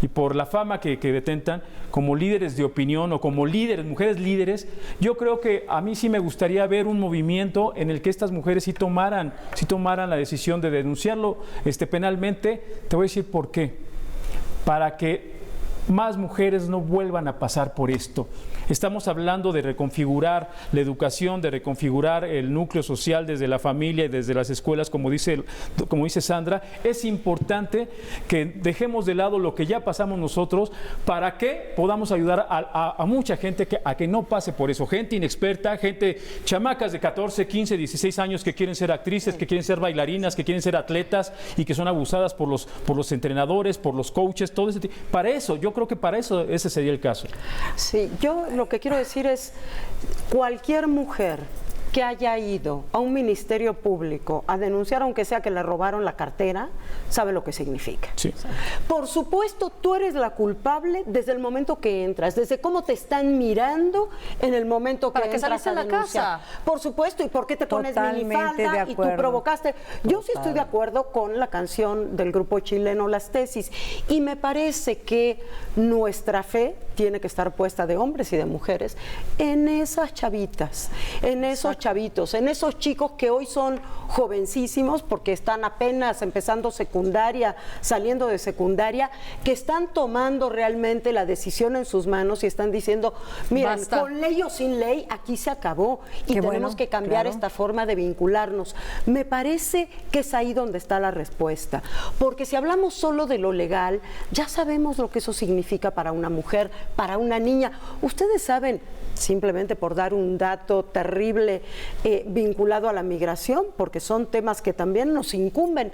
y por la fama que detentan como líderes de opinión o como mujeres líderes, yo creo que a mí sí me gustaría ver un movimiento en el que estas mujeres sí tomaran la decisión de denunciarlo penalmente. Te voy a decir por qué. Para que más mujeres no vuelvan a pasar por esto. Estamos hablando de reconfigurar la educación, de reconfigurar el núcleo social desde la familia y desde las escuelas, como dice Sandra. Es importante que dejemos de lado lo que ya pasamos nosotros para que podamos ayudar a mucha gente a que no pase por eso. Gente inexperta, chamacas de 14, 15, 16 años que quieren ser actrices, que quieren ser bailarinas, que quieren ser atletas y que son abusadas por los entrenadores, por los coaches, todo ese tipo. Para eso, yo creo que para eso ese sería el caso. Sí, yo lo que quiero decir es, cualquier mujer que haya ido a un ministerio público a denunciar, aunque sea que le robaron la cartera, sabe lo que significa. Sí. Por supuesto, tú eres la culpable desde el momento que entras, desde cómo te están mirando en el momento que entras saliste a la denunciar. casa. Por supuesto, y por qué te pones minifalda y tú provocaste. Yo sí estoy de acuerdo con la canción del grupo chileno Las Tesis, y me parece que nuestra fe tiene que estar puesta de hombres y de mujeres en esas chavitas, en esos chavitos, en esos chicos que hoy son jovencísimos porque están apenas empezando secundaria, saliendo de secundaria, que están tomando realmente la decisión en sus manos y están diciendo: miren, con ley o sin ley, aquí se acabó y tenemos que cambiar esta forma de vincularnos. Me parece que es ahí donde está la respuesta, porque si hablamos solo de lo legal, ya sabemos lo que eso significa para una mujer, para una niña. Ustedes saben, simplemente por dar un dato terrible vinculado a la migración, porque son temas que también nos incumben,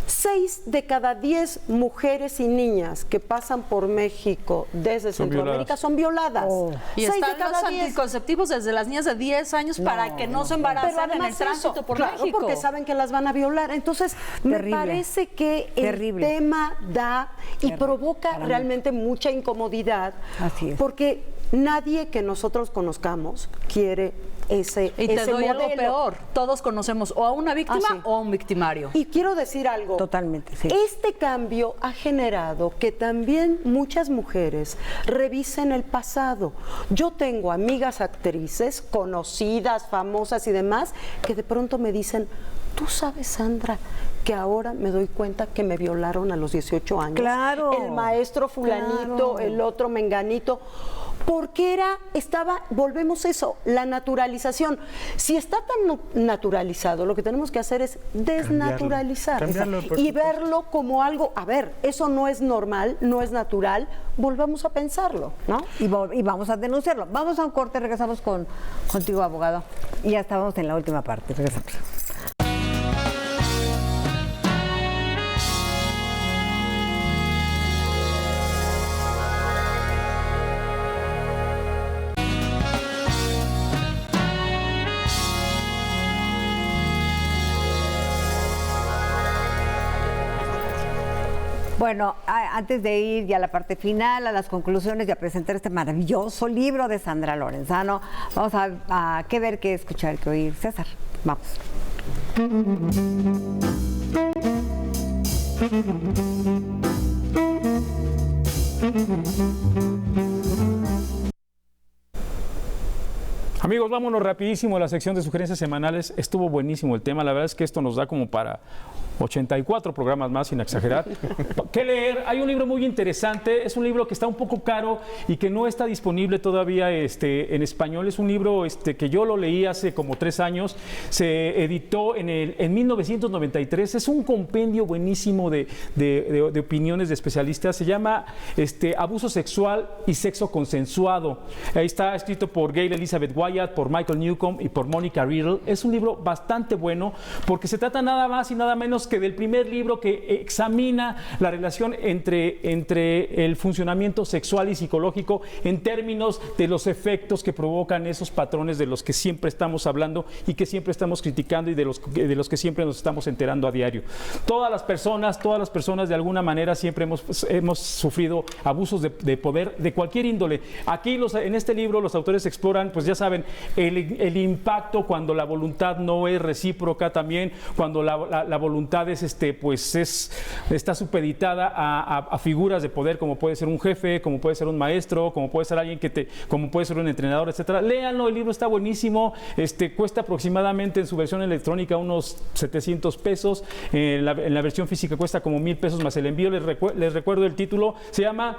6 de cada 10 mujeres y niñas que pasan por México desde Centroamérica son violadas. Y están los anticonceptivos desde las niñas de 10 años para que no se embaracen en el tránsito por México. Porque saben que las van a violar. Entonces, me parece que el tema da y provoca realmente mucha incomodidad. Así es. Porque nadie que nosotros conozcamos quiere ese y te doy modelo. Algo peor, todos conocemos o a una víctima o a un victimario. Y quiero decir algo. Totalmente, sí. Este cambio ha generado que también muchas mujeres revisen el pasado. Yo tengo amigas actrices, conocidas, famosas y demás, que de pronto me dicen: tú sabes, Sandra, que ahora me doy cuenta que me violaron a los 18 años. Claro. El maestro fulanito, el otro menganito. porque volvemos a eso, la naturalización. Si está tan naturalizado, lo que tenemos que hacer es desnaturalizar Cambiarlo, por y supuesto. verlo como algo, a ver, eso no es normal, no es natural, volvamos a pensarlo, ¿no? Y vamos a denunciarlo. Vamos a un corte, regresamos contigo, abogado. Y ya estábamos en la última parte, regresamos. Bueno, antes de ir ya a la parte final, a las conclusiones y a presentar este maravilloso libro de Sandra Lorenzano, vamos a qué ver, qué escuchar, qué oír. César, vamos. Amigos, vámonos rapidísimo a la sección de sugerencias semanales. Estuvo buenísimo el tema. La verdad es que esto nos da como para 84 programas más, sin exagerar. ¿Qué leer? Hay un libro muy interesante. Es un libro que está un poco caro y que no está disponible todavía en español. Es un libro que yo lo leí hace como 3 años. Se editó en 1993. Es un compendio buenísimo de opiniones de especialistas. Se llama Abuso sexual y sexo consensuado. Ahí está escrito por Gail Elizabeth Wyatt, por Michael Newcomb y por Monica Riddle. Es un libro bastante bueno porque se trata nada más y nada menos que del primer libro que examina la relación entre el funcionamiento sexual y psicológico en términos de los efectos que provocan esos patrones de los que siempre estamos hablando y que siempre estamos criticando y de los que siempre nos estamos enterando a diario. Todas las personas de alguna manera siempre hemos sufrido abusos de poder de cualquier índole. Aquí en este libro los autores exploran, pues ya saben, el impacto cuando la voluntad no es recíproca, también cuando la voluntad está supeditada a figuras de poder, como puede ser un jefe, como puede ser un maestro, como puede ser alguien como puede ser un entrenador, etcétera. Léanlo, el libro está buenísimo. Cuesta aproximadamente en su versión electrónica unos 700 pesos. En la versión física cuesta como 1,000 pesos más el envío. Les recuerdo el título. Se llama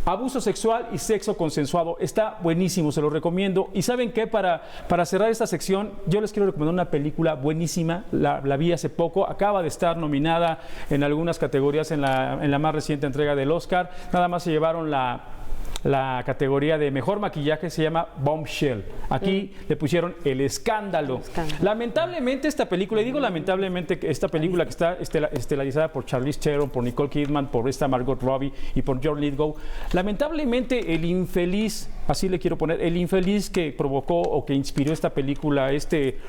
Abuso sexual y sexo consensuado. Está buenísimo, se lo recomiendo. Y ¿saben qué? Para cerrar esta sección, yo les quiero recomendar una película buenísima. La vi hace poco. Acaba de estar nominada en algunas categorías en la más reciente entrega del Oscar. Nada más se llevaron la categoría de mejor maquillaje. Se llama Bombshell. Aquí le pusieron El Escándalo. Lamentablemente esta película, y digo lamentablemente que esta película que está estelarizada por Charlize Theron, por Nicole Kidman, por esta Margot Robbie y por John Lithgow, lamentablemente el infeliz, así le quiero poner, el infeliz que provocó o que inspiró esta película,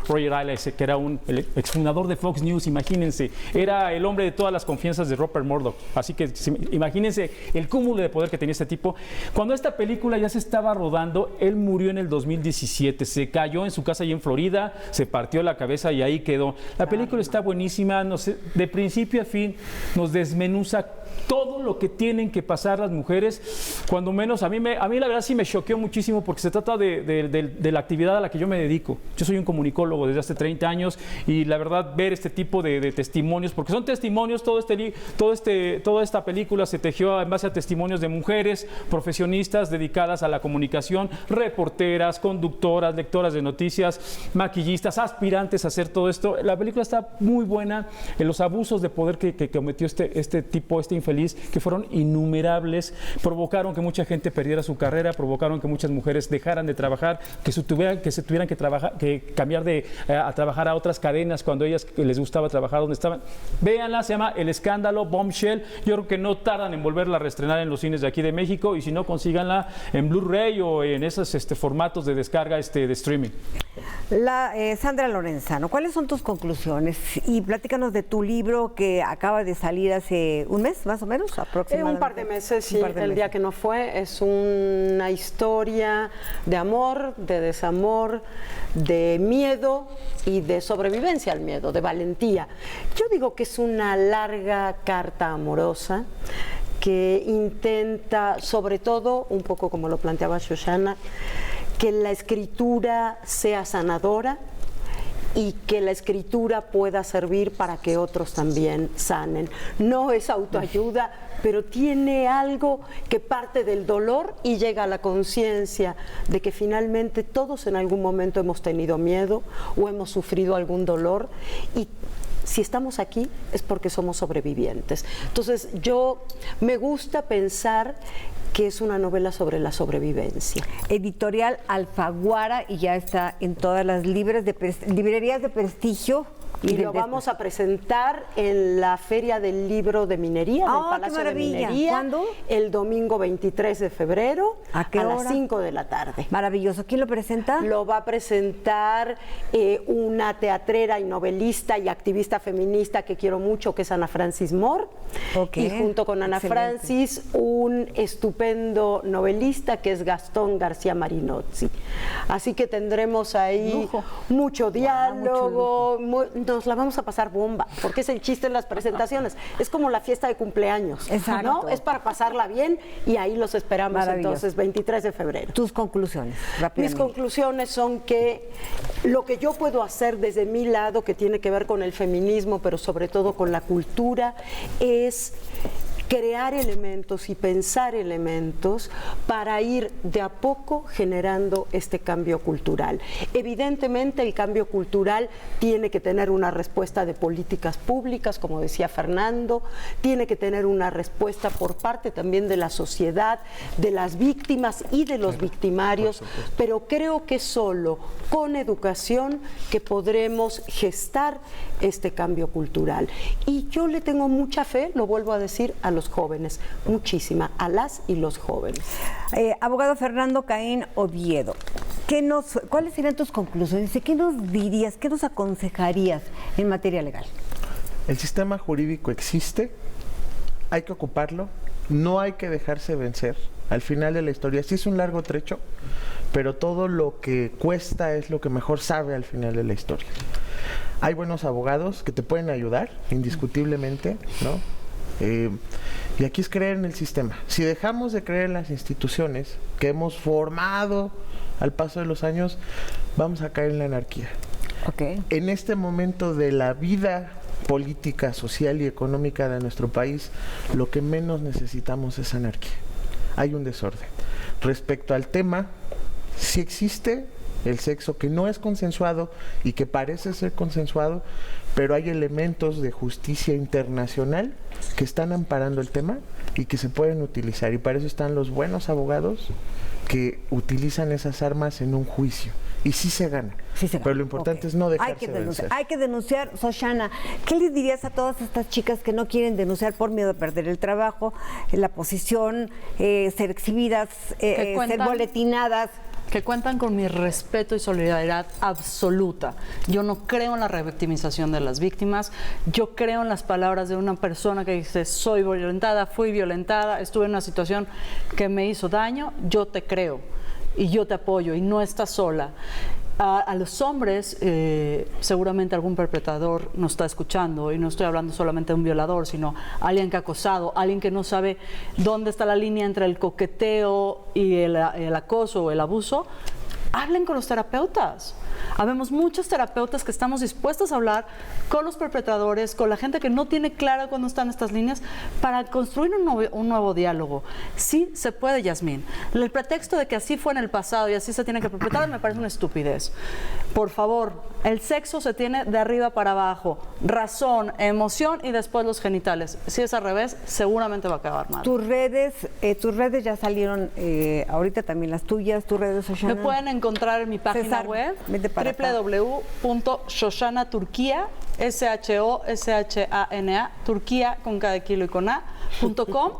Roger Ailes, que era el exfundador de Fox News, imagínense, era el hombre de todas las confianzas de Rupert Murdoch. Así que imagínense el cúmulo de poder que tenía este tipo. Cuando esta película ya se estaba rodando, él murió en el 2017, se cayó en su casa allí en Florida, se partió la cabeza y ahí quedó. La película está buenísima, de principio a fin nos desmenuza todo lo que tienen que pasar las mujeres, cuando menos a mí la verdad sí me choqueó muchísimo porque se trata de la actividad a la que yo me dedico. Yo soy un comunicólogo desde hace 30 años y la verdad ver este tipo de testimonios, porque son testimonios, toda esta película se tejió en base a testimonios de mujeres profesionistas dedicadas a la comunicación, reporteras, conductoras, lectoras de noticias, maquillistas, aspirantes a hacer todo esto. La película está muy buena. En los abusos de poder que cometió este tipo, infeliz, que fueron innumerables, provocaron que mucha gente perdiera su carrera, provocaron que muchas mujeres dejaran de trabajar, que se tuvieran que cambiar a trabajar a otras cadenas cuando ellas les gustaba trabajar donde estaban. Véanla, se llama El Escándalo, Bombshell. Yo creo que no tardan en volverla a reestrenar en los cines de aquí de México, y si no, consíganla en Blu-ray o en esos formatos de descarga de streaming. Sandra Lorenzano, ¿cuáles son tus conclusiones? Y platícanos de tu libro que acaba de salir hace un mes, más o menos, aproximadamente. Un par de meses, sí. El día que no fue. Es una historia de amor, de desamor, de miedo y de sobrevivencia al miedo, de valentía. Yo digo que es una larga carta amorosa que intenta, sobre todo, un poco como lo planteaba Shoshana, que la escritura sea sanadora y que la escritura pueda servir para que otros también sanen. No es autoayuda, pero tiene algo que parte del dolor y llega a la conciencia de que finalmente todos en algún momento hemos tenido miedo o hemos sufrido algún dolor, y si estamos aquí es porque somos sobrevivientes. Entonces yo me gusta pensar que es una novela sobre la sobrevivencia. Editorial Alfaguara, y ya está en todas las librerías de prestigio. Y lo vamos a presentar en la Feria del Libro de Minería, del Palacio de Minería. ¿Cuándo? El domingo 23 de febrero ¿A qué hora? las 5 de la tarde. Maravilloso. ¿Quién lo presenta? Lo va a presentar una teatrera y novelista y activista feminista que quiero mucho, que es Ana Francis Moore. Okay. Y junto con Ana Francis, un estupendo novelista que es Gastón García Marinozzi. Así que tendremos ahí mucho diálogo, nos la vamos a pasar bomba, porque es el chiste en las presentaciones. Es como la fiesta de cumpleaños. Exacto. ¿No? Es para pasarla bien, y ahí los esperamos entonces, 23 de febrero. Tus conclusiones, rápidamente. Mis conclusiones son que lo que yo puedo hacer desde mi lado, que tiene que ver con el feminismo, pero sobre todo con la cultura, es crear elementos y pensar elementos para ir de a poco generando este cambio cultural. Evidentemente el cambio cultural tiene que tener una respuesta de políticas públicas, como decía Fernando, tiene que tener una respuesta por parte también de la sociedad, de las víctimas y de los victimarios, pero creo que solo con educación que podremos gestar este cambio cultural. Y yo le tengo mucha fe, lo vuelvo a decir, a los jóvenes, muchísima, a las y los jóvenes. Abogado Fernando Caín Oviedo, ¿cuáles serían tus conclusiones? ¿Qué nos dirías, qué nos aconsejarías en materia legal? El sistema jurídico existe, hay que ocuparlo, no hay que dejarse vencer. Al final de la historia, sí es un largo trecho, pero todo lo que cuesta es lo que mejor sabe al final de la historia. Hay buenos abogados que te pueden ayudar, indiscutiblemente, ¿no? Y aquí es creer en el sistema. Si dejamos de creer en las instituciones que hemos formado al paso de los años, vamos a caer en la anarquía. Okay. En este momento de la vida política, social y económica de nuestro país, lo que menos necesitamos es anarquía. Hay un desorden. Respecto al tema, sí existe el sexo que no es consensuado y que parece ser consensuado, pero hay elementos de justicia internacional que están amparando el tema y que se pueden utilizar, y para eso están los buenos abogados que utilizan esas armas en un juicio. Y sí se gana. Sí se gana. Pero lo importante es no dejarse vencer. Hay que denunciar. Xochana, ¿qué les dirías a todas estas chicas que no quieren denunciar por miedo a perder el trabajo, la posición, ser exhibidas, ser boletinadas? Que cuentan con mi respeto y solidaridad absoluta. Yo no creo en la revictimización de las víctimas. Yo creo en las palabras de una persona que dice: soy violentada, fui violentada, estuve en una situación que me hizo daño. Yo te creo y yo te apoyo, y no estás sola. A los hombres, seguramente algún perpetrador nos está escuchando, y no estoy hablando solamente de un violador, sino alguien que ha acosado, alguien que no sabe dónde está la línea entre el coqueteo y el acoso o el abuso. Hablen con los terapeutas. Habemos muchos terapeutas que estamos dispuestos a hablar con los perpetradores, con la gente que no tiene claro cuándo están estas líneas, para construir un nuevo diálogo. Sí se puede, Yasmín. El pretexto de que así fue en el pasado y así se tiene que perpetrar me parece una estupidez. Por favor, el sexo se tiene de arriba para abajo. Razón, emoción y después los genitales. Si es al revés, seguramente va a acabar mal. Tus redes ya salieron, ahorita también las tuyas, tus redes sociales. Me pueden encontrar en mi página web www.shoshanaturquia, SHOSHANA, Turquía con cada kilo y con A.com.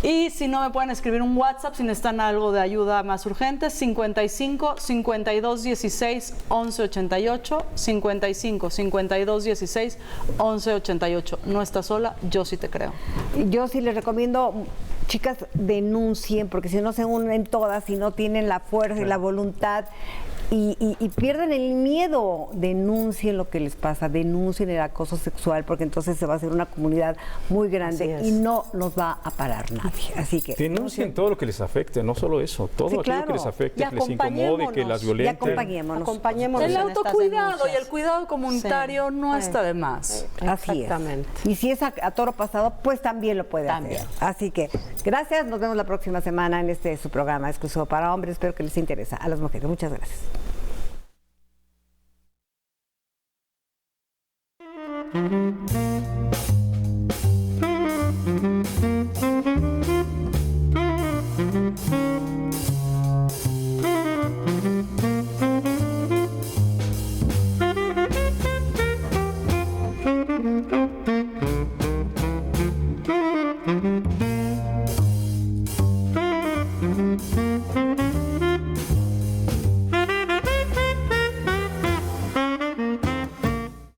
Y si no, me pueden escribir un WhatsApp si necesitan algo de ayuda más urgente: 55 52 16 11 88, 55 52 16 11 88. No estás sola, yo sí te creo. Yo sí les recomiendo, chicas, denuncien, porque si no se unen todas y no tienen la fuerza y la voluntad. y pierden el miedo. Denuncien lo que les pasa, denuncien el acoso sexual, porque entonces se va a hacer una comunidad muy grande Así es. y no nos va a parar nadie. Así que Denuncien todo lo que les afecte, no solo eso, todo Sí, aquello claro. que les afecte, Y que les incomode, que las acompañémonos. y violenten. acompañémonos. Acompañémonos El en estas autocuidado y denuncias. el cuidado comunitario no está de más. Así Exactamente. es. Y si es a toro pasado, pues también lo puede También. hacer. Así que gracias, nos vemos la próxima semana en su programa exclusivo para hombres. Espero que les interese a las mujeres. Muchas gracias.